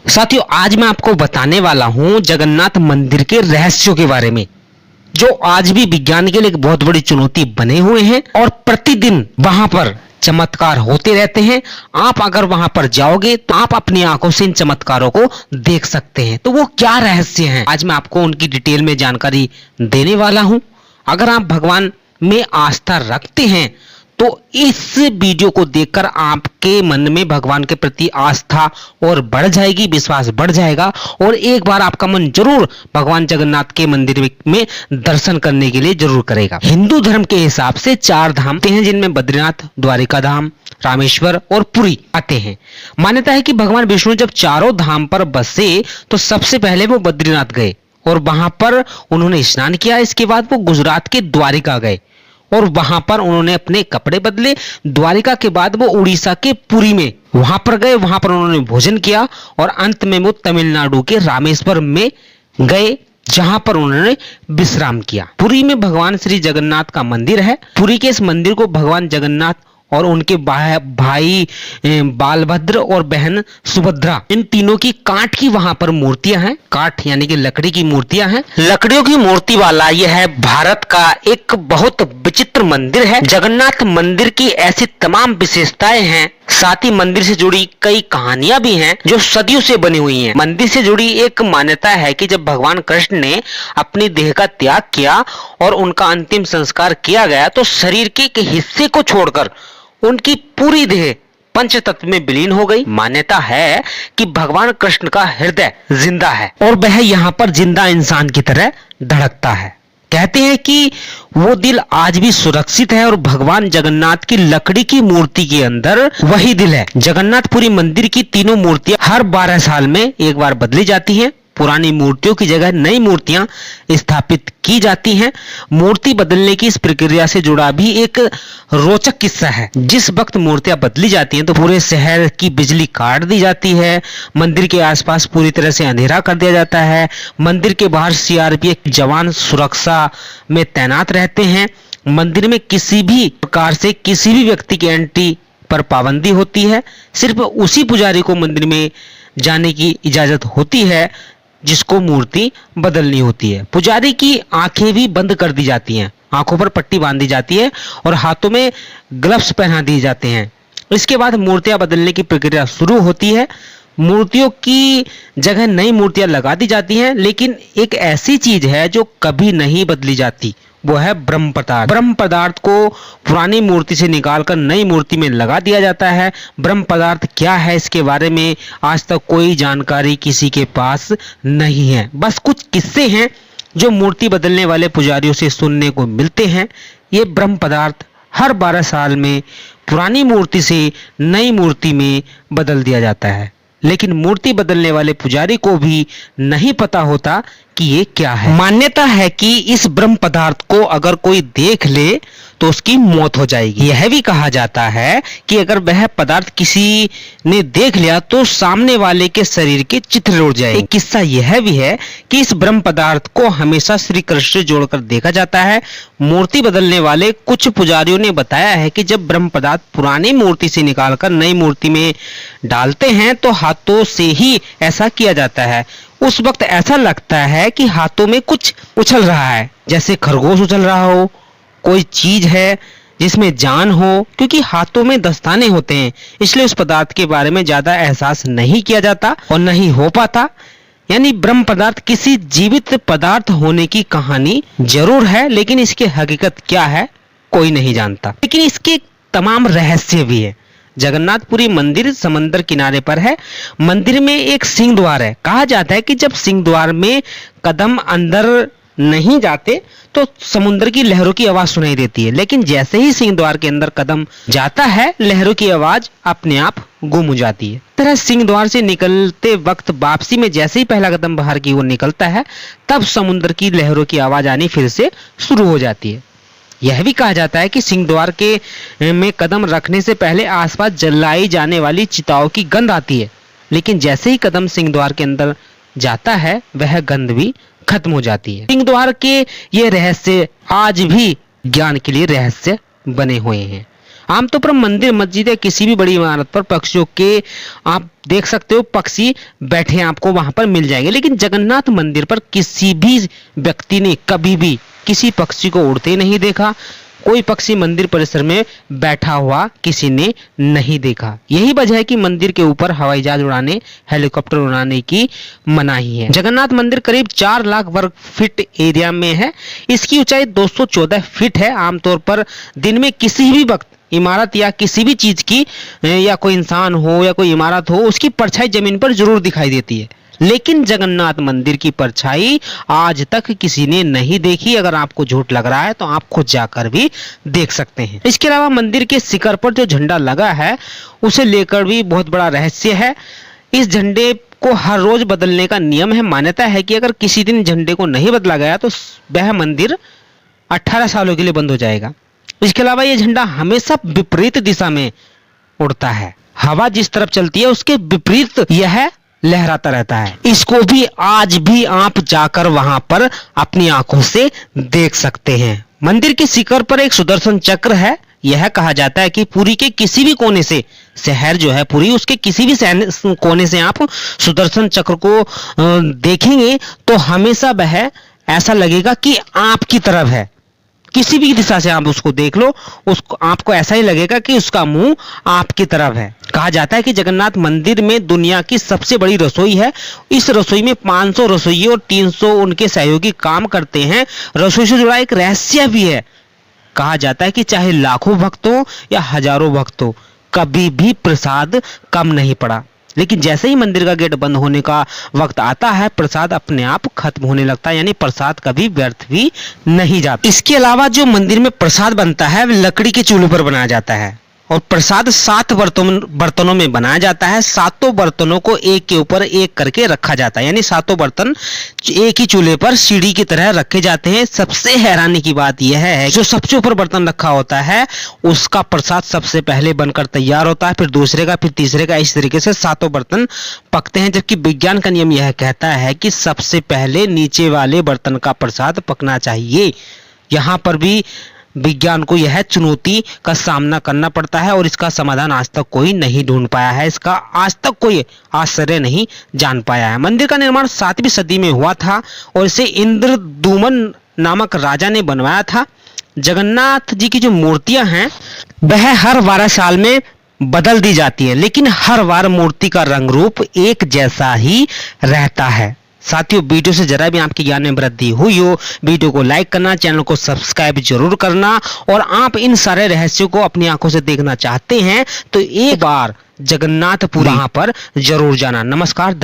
साथियों, आज मैं आपको बताने वाला हूं जगन्नाथ मंदिर के रहस्यों के बारे में, जो आज भी विज्ञान के लिए एक बहुत बड़ी चुनौती बने हुए हैं और प्रतिदिन वहां पर चमत्कार होते रहते हैं। आप अगर वहां पर जाओगे तो आप अपनी आंखों से इन चमत्कारों को देख सकते हैं। तो वो क्या रहस्य हैं, आज मैं आपको उनकी डिटेल में जानकारी देने वाला हूं। अगर आप भगवान में आस्था रखते हैं तो इस वीडियो को देखकर आपके मन में भगवान के प्रति आस्था और बढ़ जाएगी, विश्वास बढ़ जाएगा और एक बार आपका मन जरूर भगवान जगन्नाथ के मंदिर में दर्शन करने के लिए जरूर करेगा। हिंदू धर्म के हिसाब से 4 धाम हैं, जिनमें बद्रीनाथ, द्वारिका धाम, रामेश्वर और पुरी आते हैं। मान्यता है कि भगवान विष्णु जब चारों धाम पर बसे तो सबसे पहले वो बद्रीनाथ गए और वहां पर उन्होंने स्नान किया। इसके बाद वो गुजरात के द्वारिका गए और वहां पर उन्होंने अपने कपड़े बदले। द्वारिका के बाद वो उड़ीसा के पुरी में वहां पर गए, वहां पर उन्होंने भोजन किया और अंत में वो तमिलनाडु के रामेश्वर में गए, जहां पर उन्होंने विश्राम किया। पुरी में भगवान श्री जगन्नाथ का मंदिर है। पुरी के इस मंदिर को भगवान जगन्नाथ और उनके भाई बालभद्र और बहन सुभद्रा, इन तीनों की काठ की वहां पर मूर्तियां हैं। काठ यानी कि लकड़ी की मूर्तियां हैं। लकड़ियों की मूर्ति वाला यह है भारत का एक बहुत विचित्र मंदिर है। जगन्नाथ मंदिर की ऐसी तमाम विशेषताएं हैं, साथ ही मंदिर से जुड़ी कई कहानियां भी हैं जो सदियों से बनी हुई हैं। मंदिर से जुड़ी एक मान्यता है कि जब भगवान कृष्ण ने अपनी देह का त्याग किया और उनका अंतिम संस्कार किया गया तो शरीर के एक हिस्से को छोड़कर उनकी पूरी देह पंच तत्व में विलीन हो गई। मान्यता है कि भगवान कृष्ण का हृदय जिंदा है और वह यहाँ पर जिंदा इंसान की तरह धड़कता है। कहते हैं कि वो दिल आज भी सुरक्षित है और भगवान जगन्नाथ की लकड़ी की मूर्ति के अंदर वही दिल है। जगन्नाथपुरी मंदिर की तीनों मूर्तियां हर 12 साल में एक बार बदली जाती हैं। पुरानी मूर्तियों की जगह नई मूर्तियां स्थापित की जाती हैं। मूर्ति बदलने की इस प्रक्रिया से जुड़ा भी एक रोचक किस्सा है। जिस वक्त मूर्तियां बदली जाती हैं तो पूरे शहर की बिजली काट दी जाती है। मंदिर के आसपास पूरी तरह से अंधेरा कर दिया जाता है। मंदिर के बाहर सीआरपीएफ जवान सुरक्षा में तैनात रहते हैं। मंदिर में किसी भी प्रकार से किसी भी व्यक्ति की एंट्री पर पाबंदी होती है। सिर्फ उसी पुजारी को मंदिर में जाने की इजाजत होती है जिसको मूर्ति बदलनी होती है। पुजारी की आंखें भी बंद कर दी जाती हैं, आंखों पर पट्टी बांधी जाती है और हाथों में ग्लव्स पहना दिए जाते हैं। इसके बाद मूर्तियां बदलने की प्रक्रिया शुरू होती है। मूर्तियों की जगह नई मूर्तियां लगा दी जाती हैं, लेकिन एक ऐसी चीज है जो कभी नहीं बदली जाती, वो है ब्रह्म पदार्थ। ब्रह्म पदार्थ को पुरानी मूर्ति से निकालकर नई मूर्ति में लगा दिया जाता है। ब्रह्म पदार्थ क्या है, इसके बारे में आज तक कोई जानकारी किसी के पास नहीं है। बस कुछ किस्से हैं जो मूर्ति बदलने वाले पुजारियों से सुनने को मिलते हैं। ये ब्रह्म पदार्थ हर 12 साल में पुरानी मूर्ति से नई मूर्ति में बदल दिया जाता है, लेकिन मूर्ति बदलने वाले पुजारी को भी नहीं पता होता कि ये क्या है। मान्यता है कि इस ब्रह्म पदार्थ को अगर कोई देख ले तो उसकी मौत हो जाएगी। यह भी कहा जाता है कि अगर वह पदार्थ किसी ने देख लिया तो सामने वाले के शरीर के चित्र उड़ जाएंगे। एक किस्सा यह भी है कि इस ब्रह्म पदार्थ को हमेशा श्री कृष्ण से जोड़कर देखा जाता है। मूर्ति बदलने वाले कुछ पुजारियों ने बताया है कि जब ब्रह्म पदार्थ पुरानी मूर्ति से निकालकर नई मूर्ति में डालते हैं तो हाथों से ही ऐसा किया जाता है। उस वक्त ऐसा लगता है कि हाथों में कुछ उछल रहा है, जैसे खरगोश उछल रहा हो, कोई चीज है जिसमें जान हो, क्योंकि हाथों में दस्ताने होते हैं, इसलिए उस पदार्थ के बारे में ज्यादा एहसास नहीं किया जाता और नहीं हो पाता। यानी ब्रह्म पदार्थ किसी जीवित पदार्थ होने की कहानी जरूर है, लेकिन इसकी हकीकत क्या है कोई नहीं जानता। लेकिन इसके तमाम रहस्य भी है। जगन्नाथपुरी मंदिर समंदर किनारे पर है। मंदिर में एक सिंह द्वार है। कहा जाता है कि जब सिंह द्वार में कदम अंदर नहीं जाते तो समुद्र की लहरों की आवाज सुनाई देती है, लेकिन जैसे ही सिंह द्वार के अंदर कदम जाता है लहरों की आवाज अपने आप गुम हो जाती है। इस तरह सिंह द्वार से निकलते वक्त वापसी में जैसे ही पहला कदम बाहर की ओर निकलता है तब समुद्र की लहरों की आवाज आनी फिर से शुरू हो जाती है। यह भी कहा जाता है कि सिंह द्वार के में कदम रखने से पहले आसपास जलाई जाने वाली चिताओं की गंध आती है, लेकिन जैसे ही कदम सिंह द्वार के अंदर जाता है वह गंध भी खत्म हो जाती है। सिंह द्वार के ये रहस्य आज भी ज्ञान के लिए रहस्य बने हुए हैं। आमतौर पर मंदिर, मस्जिद या किसी भी बड़ी इमारत पर पक्षियों के आप देख सकते हो, पक्षी बैठे आपको वहां पर मिल जाएंगे, लेकिन जगन्नाथ मंदिर पर किसी भी व्यक्ति ने कभी भी किसी पक्षी को उड़ते नहीं देखा। कोई पक्षी मंदिर परिसर में बैठा हुआ किसी ने नहीं देखा। यही वजह है कि मंदिर के ऊपर हवाई जहाज उड़ाने, हेलीकॉप्टर उड़ाने की मनाही है। जगन्नाथ मंदिर करीब 4 लाख वर्ग फीट एरिया में है। इसकी ऊंचाई 214 फीट है। आमतौर पर दिन में किसी भी वक्त इमारत या किसी भी चीज की, या कोई इंसान हो या कोई इमारत हो, उसकी परछाई जमीन पर जरूर दिखाई देती है, लेकिन जगन्नाथ मंदिर की परछाई आज तक किसी ने नहीं देखी। अगर आपको झूठ लग रहा है तो आप खुद जाकर भी देख सकते हैं। इसके अलावा मंदिर के शिखर पर जो झंडा लगा है उसे लेकर भी बहुत बड़ा रहस्य है। इस झंडे को हर रोज बदलने का नियम है। मान्यता है कि अगर किसी दिन झंडे को नहीं बदला गया तो वह मंदिर 18 सालों के लिए बंद हो जाएगा। इसके अलावा यह झंडा हमेशा विपरीत दिशा में उड़ता है। हवा जिस तरफ चलती है उसके विपरीत यह लहराता रहता है। इसको भी आज भी आप जाकर वहां पर अपनी आंखों से देख सकते हैं। मंदिर के शिखर पर एक सुदर्शन चक्र है। यह कहा जाता है कि पुरी के किसी भी कोने से, शहर जो है पुरी, उसके किसी भी कोने से आप सुदर्शन चक्र को देखेंगे तो हमेशा वह ऐसा लगेगा कि आपकी तरफ है। किसी भी दिशा से आप उसको देख लो, उसको आपको ऐसा ही लगेगा कि उसका मुंह आपकी तरफ है। कहा जाता है कि जगन्नाथ मंदिर में दुनिया की सबसे बड़ी रसोई है। इस रसोई में 500 रसोइये और 300 उनके सहयोगी काम करते हैं। रसोई से जुड़ा एक रहस्य भी है। कहा जाता है कि चाहे लाखों भक्त हो या हजारों भक्त हो, कभी भी प्रसाद कम नहीं पड़ा। लेकिन जैसे ही मंदिर का गेट बंद होने का वक्त आता है, प्रसाद अपने आप खत्म होने लगता है, यानी प्रसाद कभी व्यर्थ भी नहीं जाता। इसके अलावा जो मंदिर में प्रसाद बनता है वह लकड़ी के चूल्हे पर बनाया जाता है और प्रसाद 7 बर्तनों में बनाया जाता है। 7 बर्तनों को एक के ऊपर एक करके रखा जाता है, यानी 7 बर्तन एक ही चूल्हे पर सीढ़ी की तरह रखे जाते हैं। सबसे हैरानी की बात यह है जो सबसे ऊपर बर्तन रखा होता है उसका प्रसाद सबसे पहले बनकर तैयार होता है, फिर दूसरे का, फिर तीसरे का, इस तरीके से 7 बर्तन पकते हैं। जबकि विज्ञान का नियम यह कहता है कि सबसे पहले नीचे वाले बर्तन का प्रसाद पकना चाहिए। यहाँ पर भी विज्ञान को यह चुनौती का सामना करना पड़ता है और इसका समाधान आज तक कोई नहीं ढूंढ पाया है। इसका आज तक कोई आश्चर्य नहीं जान पाया है। मंदिर का निर्माण 7वीं सदी में हुआ था और इसे इंद्रदुमन नामक राजा ने बनवाया था। जगन्नाथ जी की जो मूर्तियां हैं वह हर 12 साल में बदल दी जाती है, लेकिन हर बार मूर्ति का रंग रूप एक जैसा ही रहता है। साथियों, वीडियो से जरा भी आपके ज्ञान में वृद्धि हुई हो, वीडियो को लाइक करना, चैनल को सब्सक्राइब जरूर करना, और आप इन सारे रहस्यों को अपनी आंखों से देखना चाहते हैं तो एक बार जगन्नाथपुरी वहां पर जरूर जाना। नमस्कार, धन्यवाद।